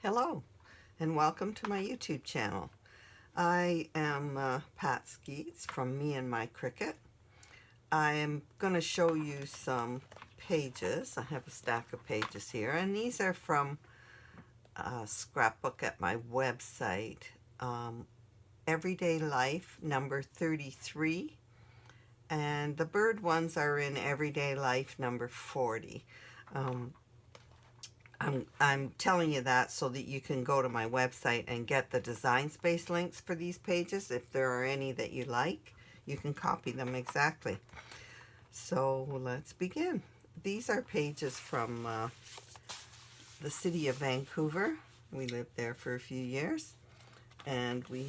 Hello and welcome to my YouTube channel. I am Pat Skeets from Me and My Cricut. I am going to show you some pages. I have a stack of pages here, and these are from Scrapbook at my website, Everyday Life number 33, and the bird ones are in Everyday Life number 40. I'm telling you that so that you can go to my website and get the design space links for these pages. If there are any that you like, you can copy them exactly. So let's begin. These are pages from the city of Vancouver. We lived there for a few years, and we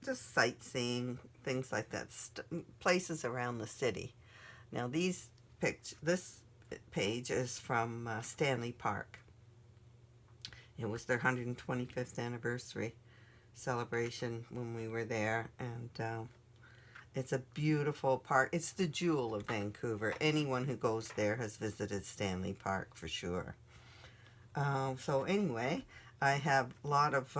just sightseeing, things like that, places around the city. Now this page is from Stanley Park. It was their 125th anniversary celebration when we were there, and it's a beautiful park. It's the jewel of Vancouver. Anyone who goes there has visited Stanley Park for sure. So anyway, I have a lot of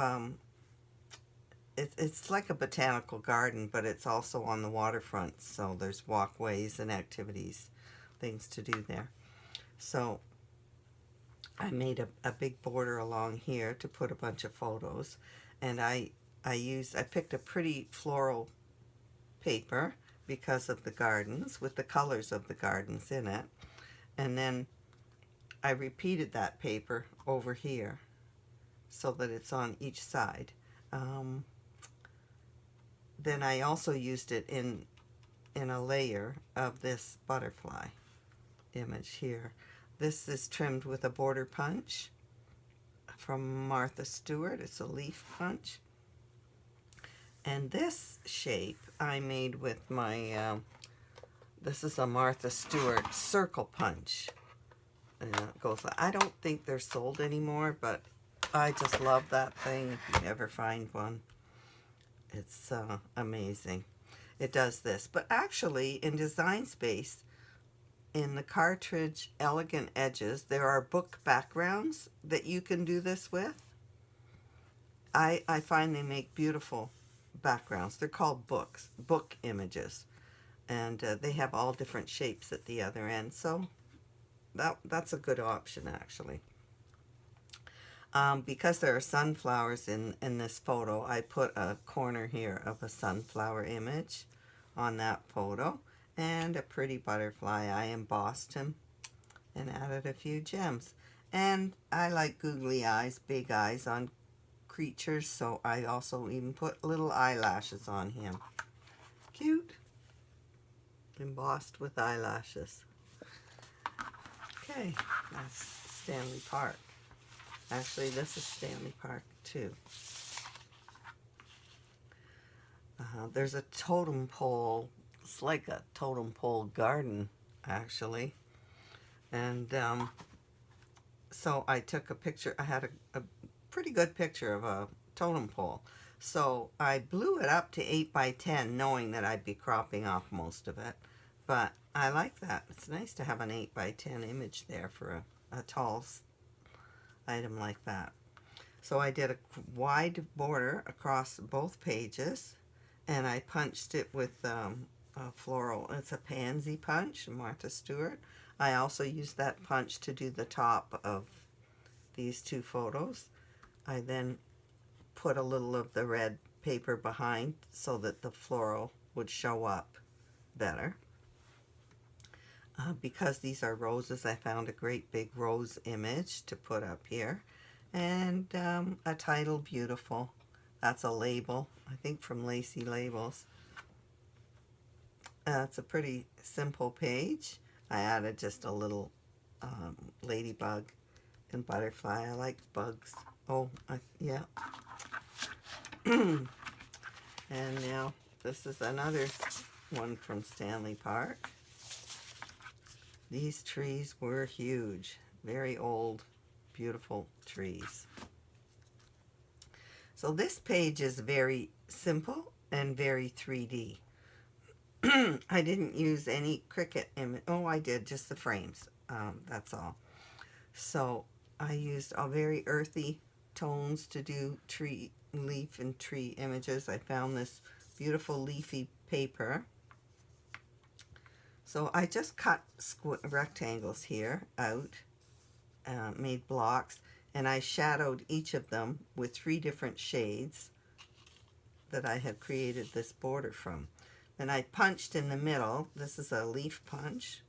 it's like a botanical garden, but it's also on the waterfront, so there's walkways and activities, things to do there. So I made a big border along here to put a bunch of photos, and I picked a pretty floral paper because of the gardens, with the colors of the gardens in it, and then I repeated that paper over here so that it's on each side. Then I also used it in a layer of this butterfly image here. This is trimmed with a border punch from Martha Stewart. It's a leaf punch. And this shape I made with my, this is a Martha Stewart circle punch. And it goes, I don't think they're sold anymore, but I just love that thing if you ever find one. It's amazing. It does this. But actually, in Design Space, in the cartridge Elegant Edges, there are book backgrounds that you can do this with. I find they make beautiful backgrounds. They're called book images. And they have all different shapes at the other end. So that's a good option, actually. Because there are sunflowers in this photo, I put a corner here of a sunflower image on that photo, and a pretty butterfly. I embossed him and added a few gems. And I like googly eyes, big eyes on creatures, so I also even put little eyelashes on him. Cute. Embossed with eyelashes. Okay, that's Stanley Park. Actually, this is Stanley Park too. There's a totem pole. It's like a totem pole garden, actually. And so I took a picture. I had a pretty good picture of a totem pole. So I blew it up to 8 by 10, knowing that I'd be cropping off most of it. But I like that. It's nice to have an 8 by 10 image there for a tall item like that. So I did a wide border across both pages, and I punched it with a floral. It's a pansy punch, Martha Stewart. I also used that punch to do the top of these two photos. I then put a little of the red paper behind so that the floral would show up better. Because these are roses, I found a great big rose image to put up here. And a title, Beautiful. That's a label, I think from Lacey Labels. It's a pretty simple page. I added just a little ladybug and butterfly. I like bugs. Oh, yeah. And now this is another one from Stanley Park. These trees were huge, very old, beautiful trees. So this page is very simple and very 3D. I didn't use any Cricut image. Oh, I did, just the frames. That's all. So I used a very earthy tones to do tree, leaf and tree images. I found this beautiful leafy paper. So I just cut rectangles here out, made blocks, and I shadowed each of them with 3 different shades that I had created this border from. Then I punched in the middle. This is a leaf punch.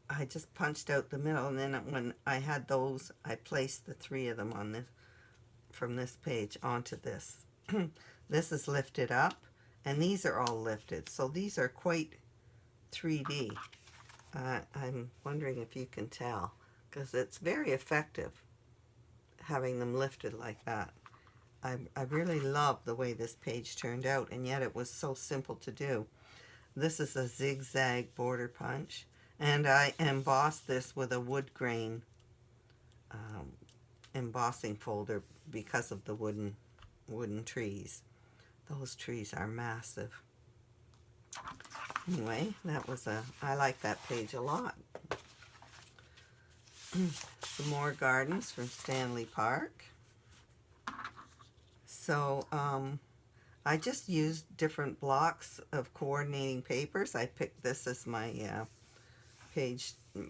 I just punched out the middle, and then when I had those, I placed the 3 of them on this, from this page onto this. This is lifted up, and these are all lifted. So these are quite 3D. I'm wondering if you can tell, because it's very effective having them lifted like that. I really love the way this page turned out, and yet it was so simple to do. This is a zigzag border punch, and I embossed this with a wood grain embossing folder because of the wooden trees. Those trees are massive. Anyway, that was I like that page a lot. Some more gardens from Stanley Park. So I just used different blocks of coordinating papers. I picked this as my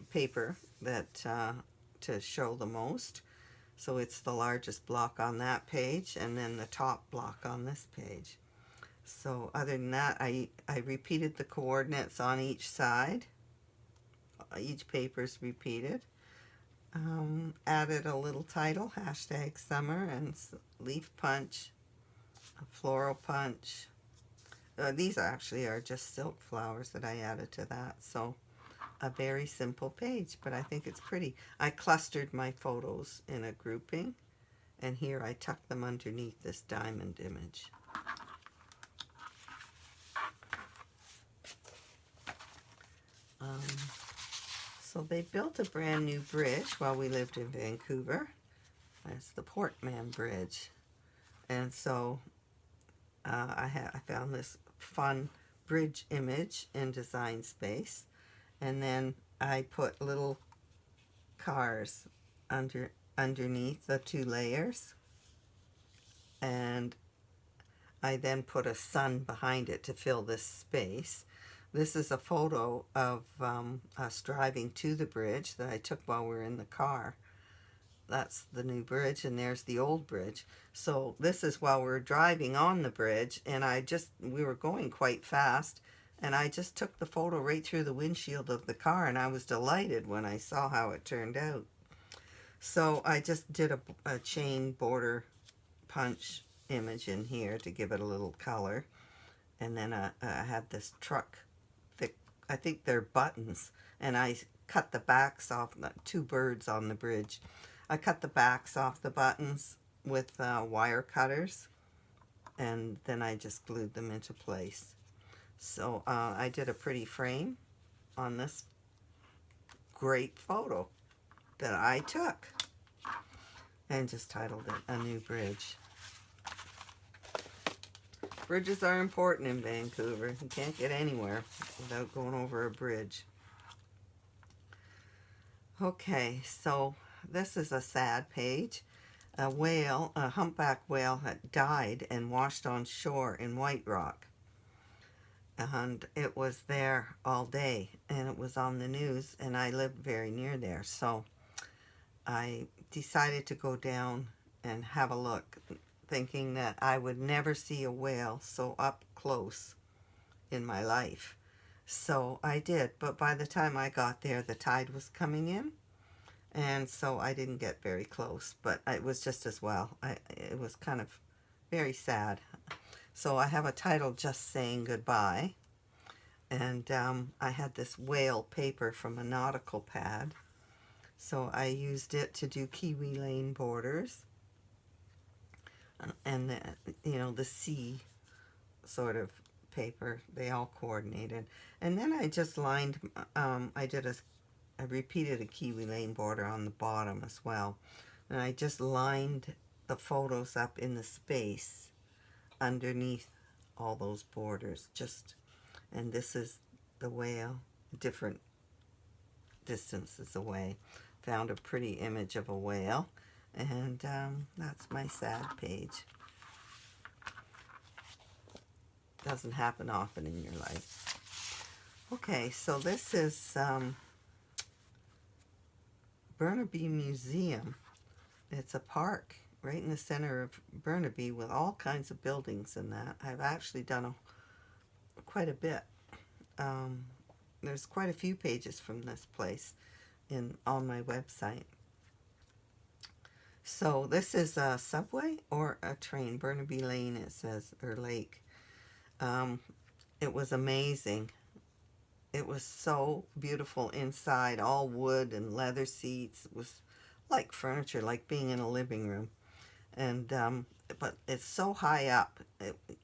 paper that to show the most. So it's the largest block on that page, and then the top block on this page. So other than that, I repeated the coordinates on each side. Each paper's repeated. Added a little title, #summer, and leaf punch, a floral punch. These actually are just silk flowers that I added to that. So a very simple page, but I think it's pretty. I clustered my photos in a grouping, and here I tucked them underneath this diamond image. So they built a brand new bridge while we lived in Vancouver. That's the Mann Bridge. And so I found this fun bridge image in Design Space. And then I put little cars underneath the 2 layers. And I then put a sun behind it to fill this space. This is a photo of us driving to the bridge that I took while we were in the car. That's the new bridge, and there's the old bridge. So this is while we were driving on the bridge, and we were going quite fast, and I just took the photo right through the windshield of the car, and I was delighted when I saw how it turned out. So I just did a chain border punch image in here to give it a little color, and then I had this truck. I think they're buttons, and I cut the backs off, 2 birds on the bridge. I cut the backs off the buttons with wire cutters, and then I just glued them into place. So I did a pretty frame on this great photo that I took, and just titled it A New Bridge. Bridges are important in Vancouver. You can't get anywhere without going over a bridge. Okay, so this is a sad page. A humpback whale had died and washed on shore in White Rock. And it was there all day, and it was on the news, and I lived very near there. So I decided to go down and have a look, thinking that I would never see a whale so up close in my life. So I did, but by the time I got there, the tide was coming in, and so I didn't get very close, but it was just as well. It was kind of very sad. So I have a title just saying goodbye, and I had this whale paper from a nautical pad, so I used it to do Kiwi Lane borders. And the sea sort of paper, they all coordinated. And then I just lined, I repeated a Kiwi Lane border on the bottom as well. And I just lined the photos up in the space underneath all those borders. And this is the whale, different distances away. found a pretty image of a whale, and that's my sad page. Doesn't happen often in your life. Okay, so this is Burnaby Museum. It's a park right in the center of Burnaby with all kinds of buildings in that. I've actually done quite a bit. There's quite a few pages from this place on my website. So this is a subway or a train. Burnaby Lane, it says, or Lake. It was amazing. It was so beautiful inside, all wood and leather seats. It was like furniture, like being in a living room. And but it's so high up,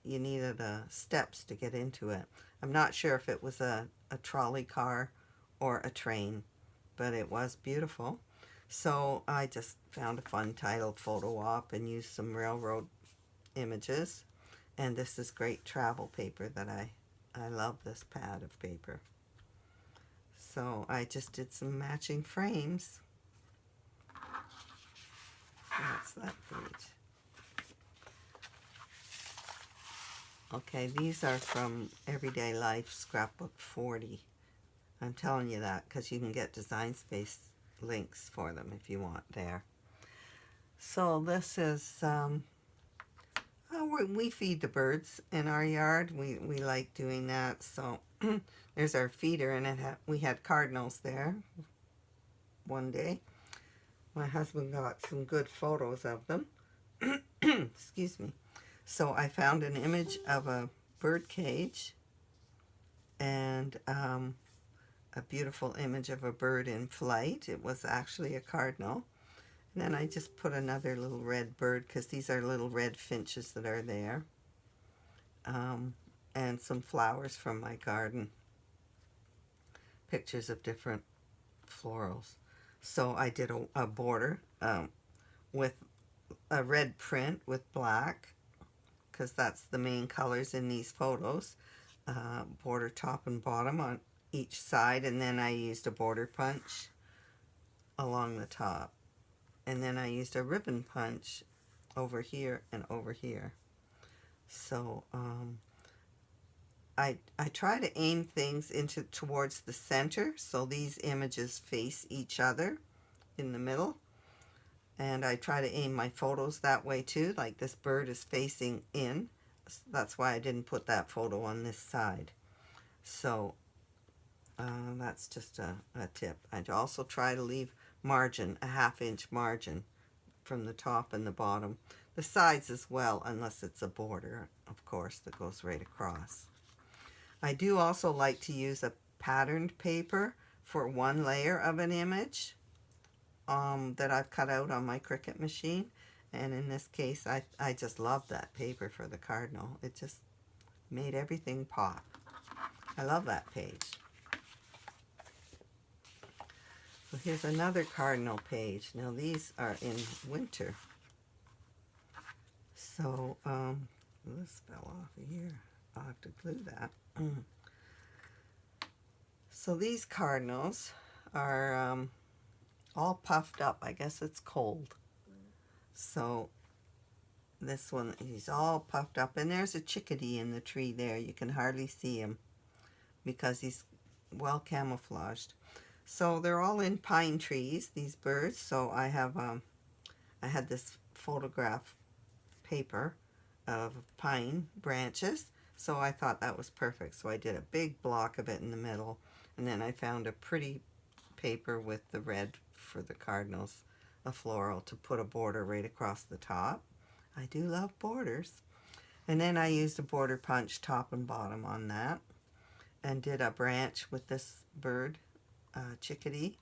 you needed steps to get into it. I'm not sure if it was a trolley car or a train, but it was beautiful. So I just found a fun title, photo op, and used some railroad images. And this is great travel paper that I love this pad of paper. So I just did some matching frames. That's that page. Okay, these are from Everyday Life Scrapbook 40. I'm telling you that because you can get Design Space links for them if you want there. So this is, we feed the birds in our yard. We like doing that. So there's our feeder, and we had cardinals there one day. My husband got some good photos of them. Excuse me. So I found an image of a bird cage and a beautiful image of a bird in flight. It was actually a cardinal. And then I just put another little red bird, because these are little red finches that are there. And some flowers from my garden. Pictures of different florals. So I did a border with a red print with black, because that's the main colors in these photos. Border top and bottom on each side, and then I used a border punch along the top. And then I used a ribbon punch over here and over here. So I try to aim things towards the center, so these images face each other in the middle. And I try to aim my photos that way too, like this bird is facing in. That's why I didn't put that photo on this side. So that's just a tip. I also try to leave margin, a 1/2 inch margin from the top and the bottom. The sides as well, unless it's a border, of course, that goes right across. I do also like to use a patterned paper for one layer of an image that I've cut out on my Cricut machine. And in this case, I just love that paper for the cardinal. It just made everything pop. I love that page. So here's another cardinal page. Now these are in winter. So this fell off of here. I'll have to glue that. So these cardinals are all puffed up. I guess it's cold. So this one, he's all puffed up. And there's a chickadee in the tree there. You can hardly see him because he's well camouflaged. So they're all in pine trees, these birds. So I have, I had this photograph paper of pine branches. So I thought that was perfect. So I did a big block of it in the middle. And then I found a pretty paper with the red for the cardinals, a floral, to put a border right across the top. I do love borders. And then I used a border punch top and bottom on that. And did a branch with this bird, chickadee,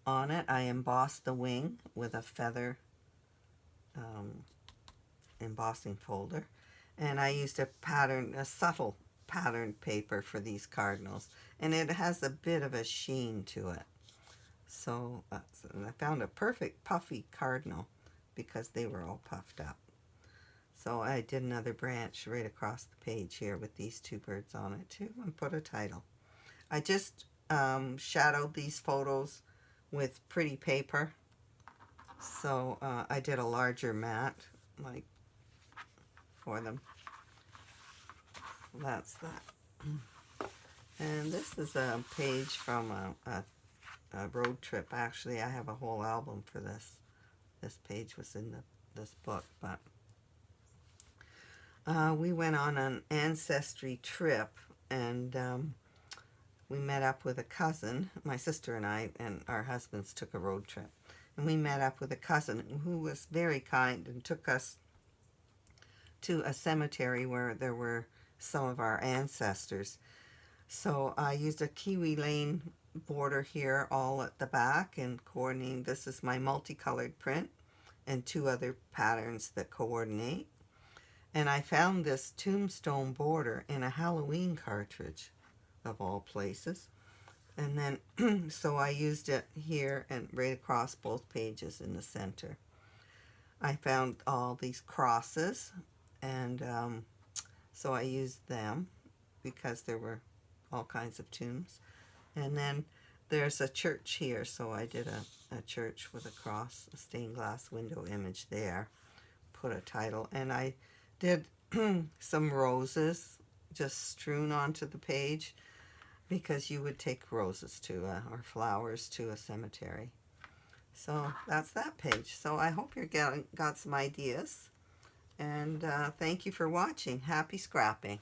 on it. I embossed the wing with a feather embossing folder. And I used a subtle patterned paper for these cardinals. And it has a bit of a sheen to it. So I found a perfect puffy cardinal because they were all puffed up. So I did another branch right across the page here with these two birds on it too, and put a title. I just shadowed these photos with pretty paper. So I did a larger mat, like, for them. That's that. And this is a page from a road trip. Actually, I have a whole album for this. This page was in this book, but we went on an ancestry trip, and we met up with a cousin. My sister and I and our husbands took a road trip, and we met up with a cousin who was very kind and took us to a cemetery where there were some of our ancestors. So I used a Kiwi Lane border here all at the back and coordinating. This is my multicolored print and 2 other patterns that coordinate. And I found this tombstone border in a Halloween cartridge, of all places. And then, so I used it here and right across both pages in the center. I found all these crosses, and so I used them because there were all kinds of tombs. And then there's a church here, so I did a church with a cross, a stained glass window image there, put a title, and I did some roses just strewn onto the page, because you would take roses to or flowers to a cemetery. So that's that page. So I hope you got some ideas, and thank you for watching. Happy scrapping.